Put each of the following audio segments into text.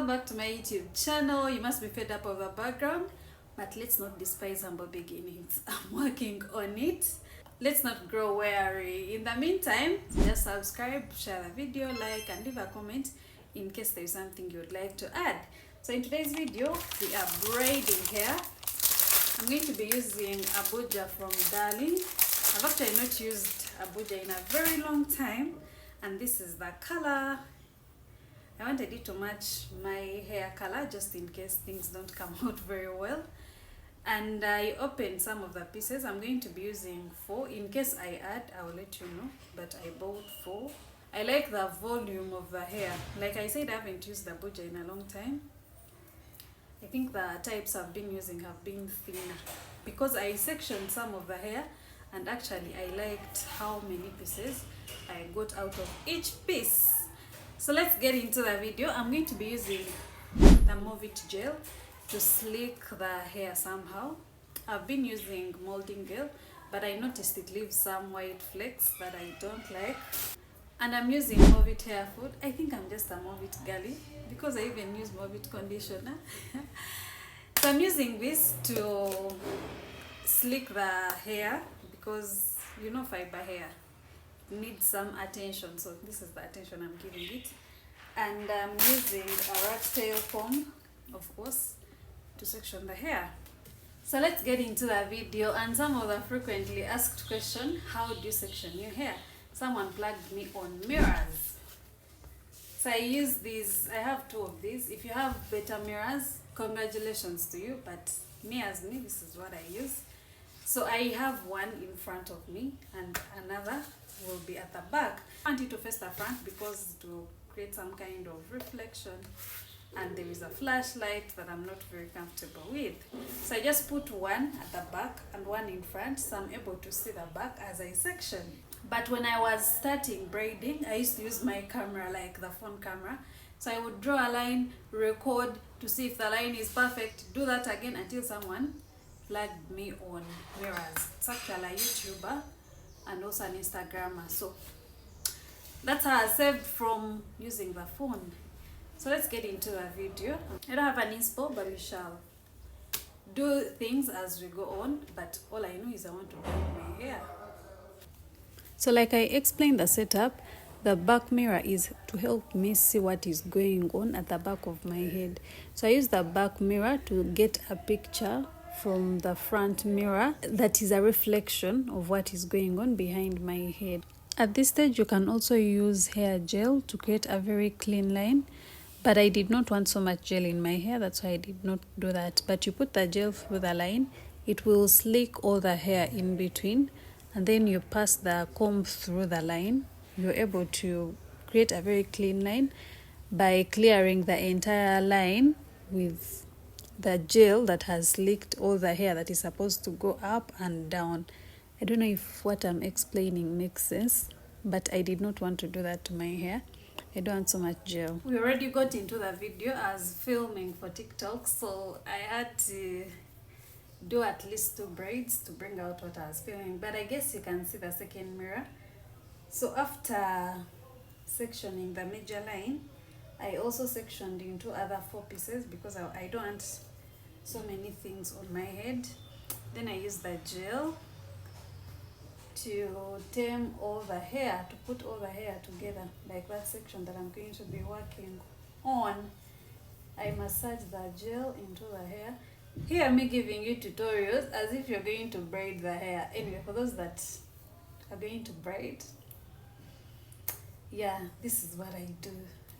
welcome back to my YouTube channel. You must be fed up of the background, but let's not despise humble beginnings. I'm working on it. Let's not grow weary. In the meantime, just subscribe, share the video, like, and leave a comment in case there is something you would like to add. So in today's video, we are braiding hair. I'm going to be using Abuja from Darling. I've actually not used Abuja in a very long time, and this is the color. I wanted it to match my hair color just in case things don't come out very well. And I opened some of the pieces. I'm going to be using 4. In case I add, I will let you know, but I bought 4. I like the volume of the hair. Like I said, I haven't used the Abuja in a long time. I think the types I've been using have been thinner because I sectioned some of the hair, and actually I liked how many pieces I got out of each piece. So let's get into the video. I'm going to be using the Move It gel to slick the hair somehow. I've been using molding gel, but I noticed it leaves some white flakes that I don't like. And I'm using Move It hair food. I think I'm just a Move It girly because I even use Move It conditioner. So I'm using this to slick the hair because you know fiber hair needs some attention, so this is the attention I'm giving it. And I'm using a rat tail comb, of course, to section the hair. So let's get into the video. And some of the frequently asked question, how do you section your hair? Someone plugged me on mirrors, so I use these. I have 2 of these. If you have better mirrors, congratulations to you, but me, this is what I use. So I have one in front of me and another will be at the back. I want it to face the front because to create some kind of reflection, and there is a flashlight that I'm not very comfortable with. So I just put one at the back and one in front, so I'm able to see the back as I section. But when I was starting braiding, I used to use my camera, like the phone camera. So I would draw a line, record to see if the line is perfect, do that again until someone flagged me on mirrors. It's actually a YouTuber and also an Instagrammer. So that's how I saved from using the phone. So let's get into the video. I don't have an inspo, but we shall do things as we go on. But all I know is I want to braid my hair. So like I explained the setup, the back mirror is to help me see what is going on at the back of my head. So I use the back mirror to get a picture from the front mirror that is a reflection of what is going on behind my head. At this stage, you can also use hair gel to create a very clean line, but I did not want so much gel in my hair, that's why I did not do that. But you put the gel through the line, it will slick all the hair in between, and then you pass the comb through the line. You're able to create a very clean line by clearing the entire line with the gel that has slicked all the hair that is supposed to go up and down. I don't know if what I'm explaining makes sense, but I did not want to do that to my hair. I don't want so much gel. We already got into the video as filming for TikTok, so I had to do at least 2 braids to bring out what I was filming. But I guess you can see the second mirror. So after sectioning the major line, I also sectioned into other 4 pieces because I don't want so many things on my head. Then I use the gel to tame all the hair, to put all the hair together, like that section that I'm going to be working on. I massage the gel into the hair. Here me giving you tutorials as if you're going to braid the hair. Anyway, for those that are going to braid, yeah, this is what I do.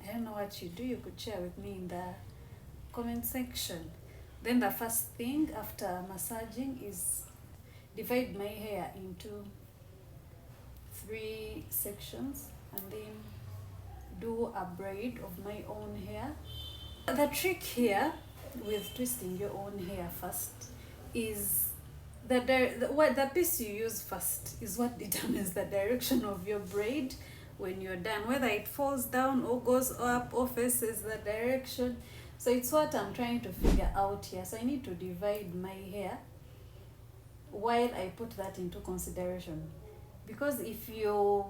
I don't know what you do. You could share with me in the comment section. Then the first thing after massaging is divide my hair into 3 sections and then do a braid of my own hair. The trick here with twisting your own hair first is the piece you use first is what determines the direction of your braid when you're done, whether it falls down or goes up or faces the direction. So it's what I'm trying to figure out here. So I need to divide my hair while I put that into consideration, because if you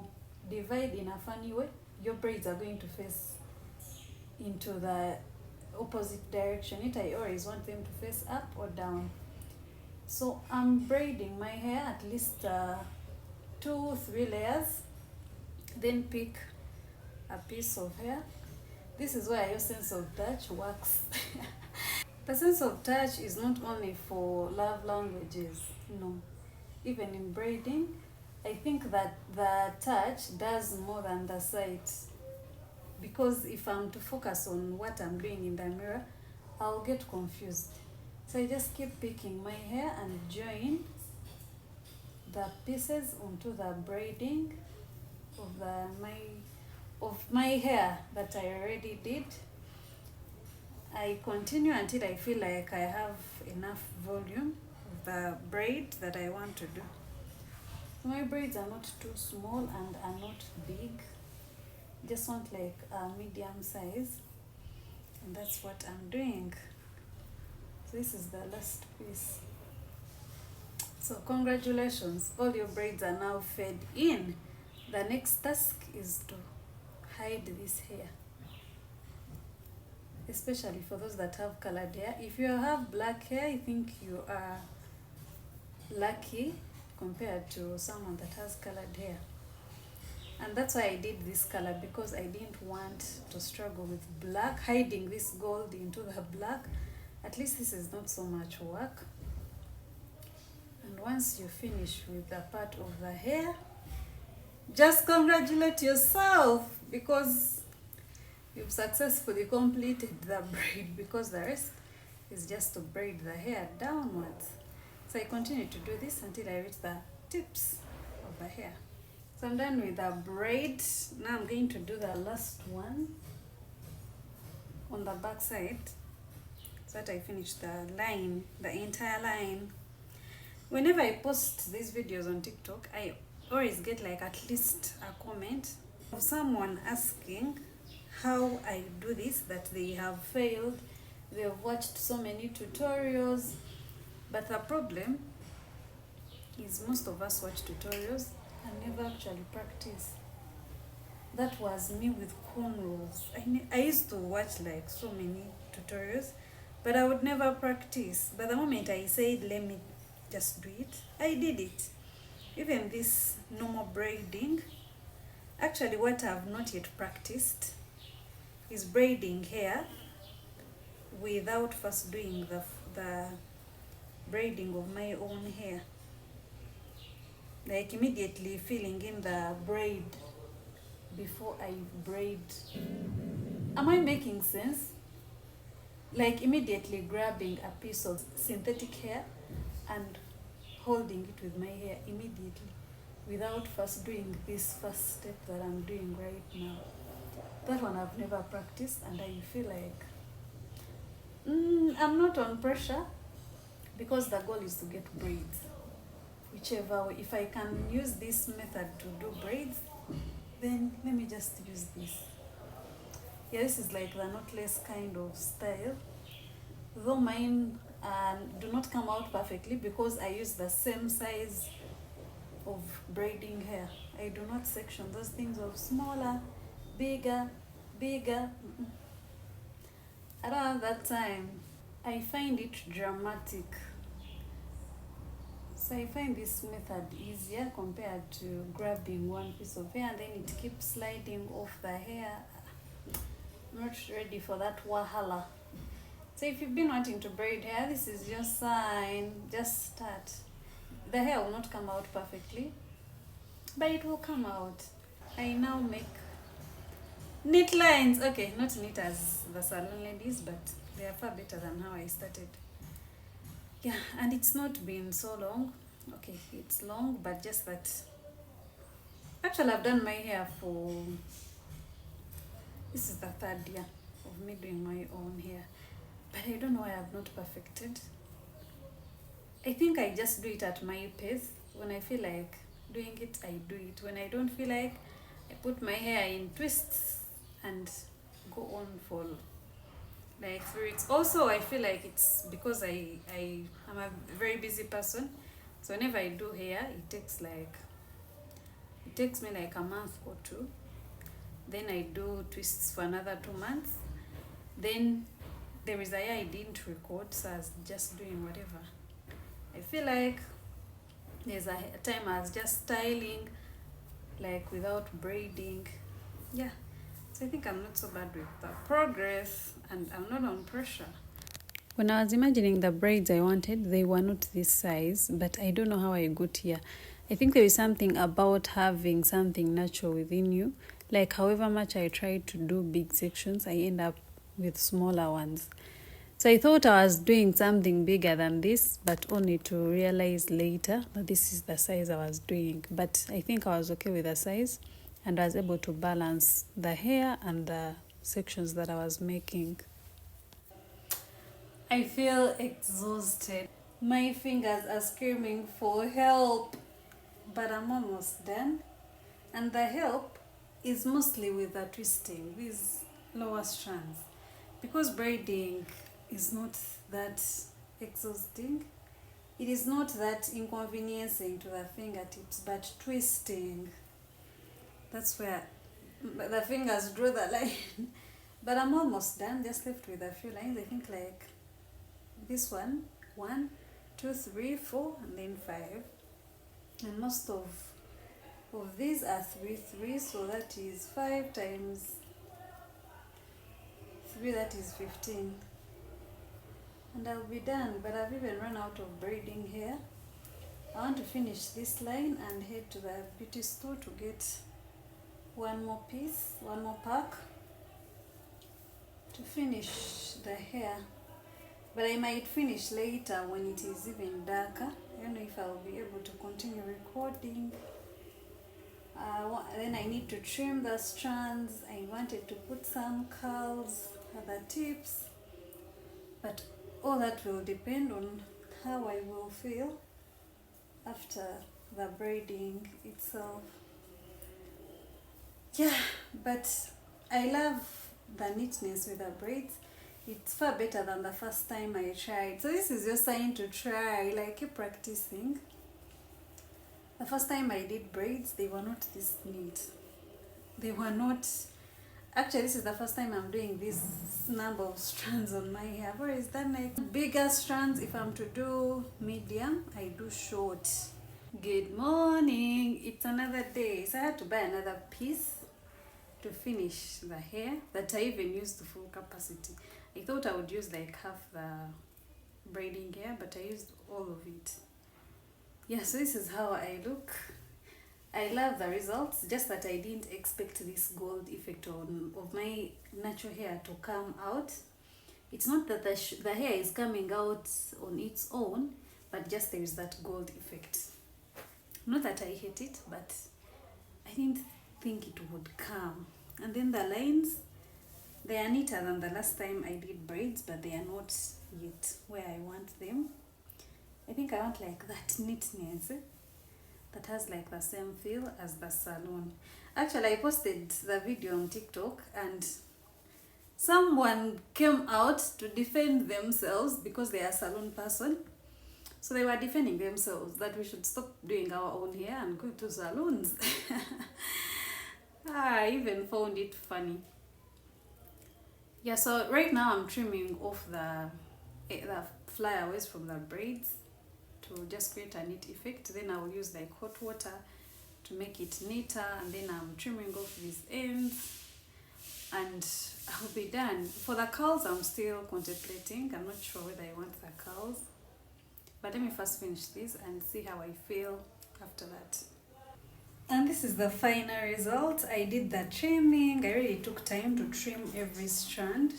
divide in a funny way, your braids are going to face into the opposite direction. I always want them to face up or down. So I'm braiding my hair at least 2-3 layers, then pick a piece of hair. This is where your sense of touch works. The sense of touch is not only for love languages, no. Even in braiding, I think that the touch does more than the sight. Because if I'm to focus on what I'm doing in the mirror, I'll get confused. So I just keep picking my hair and join the pieces onto the braiding of my hair that I already did. I continue until I feel like I have enough volume of the braid that I want to do. My braids are not too small and are not big. Just want like a medium size, and that's what I'm doing. So this is the last piece. So congratulations, all your braids are now fed in. The next task is to hide this hair, especially for those that have colored hair. If you have black hair, I think you are lucky compared to someone that has colored hair. And that's why I did this color, because I didn't want to struggle with black, hiding this gold into the black. At least this is not so much work. And once you finish with the part of the hair, just congratulate yourself, because you've successfully completed the braid, because the rest is just to braid the hair downwards. So I continue to do this until I reach the tips of the hair. So I'm done with the braid. Now I'm going to do the last one on the back side, so that I finish the line, the entire line. Whenever I post these videos on TikTok, I always get like at least a comment of someone asking how I do this, that they have failed, they have watched so many tutorials. But the problem is most of us watch tutorials and never actually practice. That was me with cornrows. I used to watch like so many tutorials, but I would never practice. But the moment I said, let me just do it, I did it. Even this normal braiding, actually what I've not yet practiced is braiding hair without first doing the braiding of my own hair. Like immediately filling in the braid before I braid. Am I making sense? Like immediately grabbing a piece of synthetic hair and holding it with my hair immediately, without first doing this first step that I'm doing right now. That one I've never practiced, and I feel like I'm not on pressure, because the goal is to get braids. Whichever way, if I can use this method to do braids, then let me just use this. Yeah, this is like the knotless kind of style, though mine do not come out perfectly, because I use the same size of braiding hair. I do not section those things of smaller, bigger. Around that time, I find it dramatic. So I find this method easier compared to grabbing one piece of hair and then it keeps sliding off the hair. I'm not ready for that wahala. So if you've been wanting to braid hair, this is your sign. Just start. The hair will not come out perfectly, but it will come out. I now make neat lines. Okay, not neat as the salon ladies, but they are far better than how I started. Yeah, and it's not been so long. Okay, it's long, but just that. Actually, I've done my hair for, this is the 3rd year of me doing my own hair, but I don't know why I've not perfected. I think I just do it at my pace. When I feel like doing it, I do it. When I don't feel like, I put my hair in twists and go on for like 3 weeks. Also, I feel like it's because I am a very busy person. So whenever I do hair, it takes me like a month or 2. Then I do twists for another 2 months. Then there is a year I didn't record, so I was just doing whatever. I feel like there's a time I was just styling, like without braiding. Yeah, so I think I'm not so bad with the progress, and I'm not on pressure. When I was imagining the braids I wanted, they were not this size, but I don't know how I got here. I think there is something about having something natural within you. Like however much I try to do big sections, I end up with smaller ones. So I thought I was doing something bigger than this, but only to realize later that this is the size I was doing. But I think I was okay with the size, and I was able to balance the hair and the sections that I was making. I feel exhausted. My fingers are screaming for help, but I'm almost done. And the help is mostly with the twisting, these lower strands. Because braiding is not that exhausting, it is not that inconveniencing to the fingertips, but twisting, that's where the fingers draw the line. But I'm almost done, just left with a few lines. I think like this one, 1, 2, 3, 4, and then 5. And most of these are 3, 3, so that is 5 times 3, that is 15. And I'll be done, but I've even run out of braiding here. I want to finish this line and head to the beauty store to get one more piece, one more pack to finish the hair. But I might finish later when it is even darker. I don't know if I'll be able to continue recording. Then I need to trim the strands. I wanted to put some curls at the tips. But all that will depend on how I will feel after the braiding itself. Yeah, but I love the neatness with the braids. It's far better than the first time I tried. So this is just sign to try, like keep practicing. The first time I did braids, they were not this neat. They were not. Actually, this is the first time I'm doing this number of strands on my hair. I've always done like bigger strands. If I'm to do medium, I do short. Good morning. It's another day. So I had to buy another piece to finish the hair that I even used to full capacity. I thought I would use like half the braiding hair, but I used all of it. Yeah, so this is how I look. I love the results, just that I didn't expect this gold effect of my natural hair to come out. It's not that the hair is coming out on its own, but just there is that gold effect. Not that I hate it, but I didn't think it would come. And then the lines, they are neater than the last time I did braids, but they are not yet where I want them. I think I want like that neatness that has like the same feel as the salon. Actually, I posted the video on TikTok and someone came out to defend themselves because they are a salon person. So they were defending themselves that we should stop doing our own hair and go to salons. I even found it funny. Yeah, so right now I'm trimming off the flyaways from the braids to just create a neat effect. Then I will use like hot water to make it neater, and then I'm trimming off these ends and I'll be done. For the curls, I'm still contemplating. I'm not sure whether I want the curls, but let me first finish this and see how I feel after that. And this is the final result. I did the trimming. I really took time to trim every strand,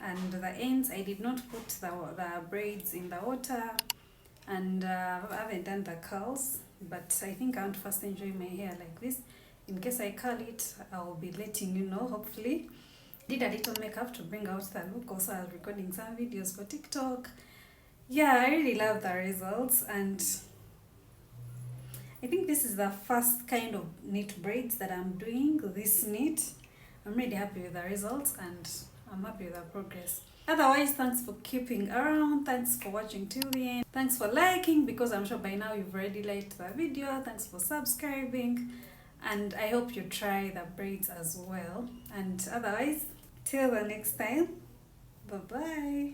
and the ends I did not put the braids in the water, and I haven't done the curls, but I think I want to first enjoy my hair like this. In case I curl it, I'll be letting you know, hopefully. Did a little makeup to bring out the look. Also, I was recording some videos for TikTok. Yeah, I really love the results, and I think this is the first kind of neat braids that I'm doing this neat. I'm really happy with the results and I'm happy with the progress. Otherwise, thanks for keeping around. Thanks for watching till the end. Thanks for liking, because I'm sure by now you've already liked the video. Thanks for subscribing. And I hope you try the braids as well. And otherwise, till the next time. Bye bye.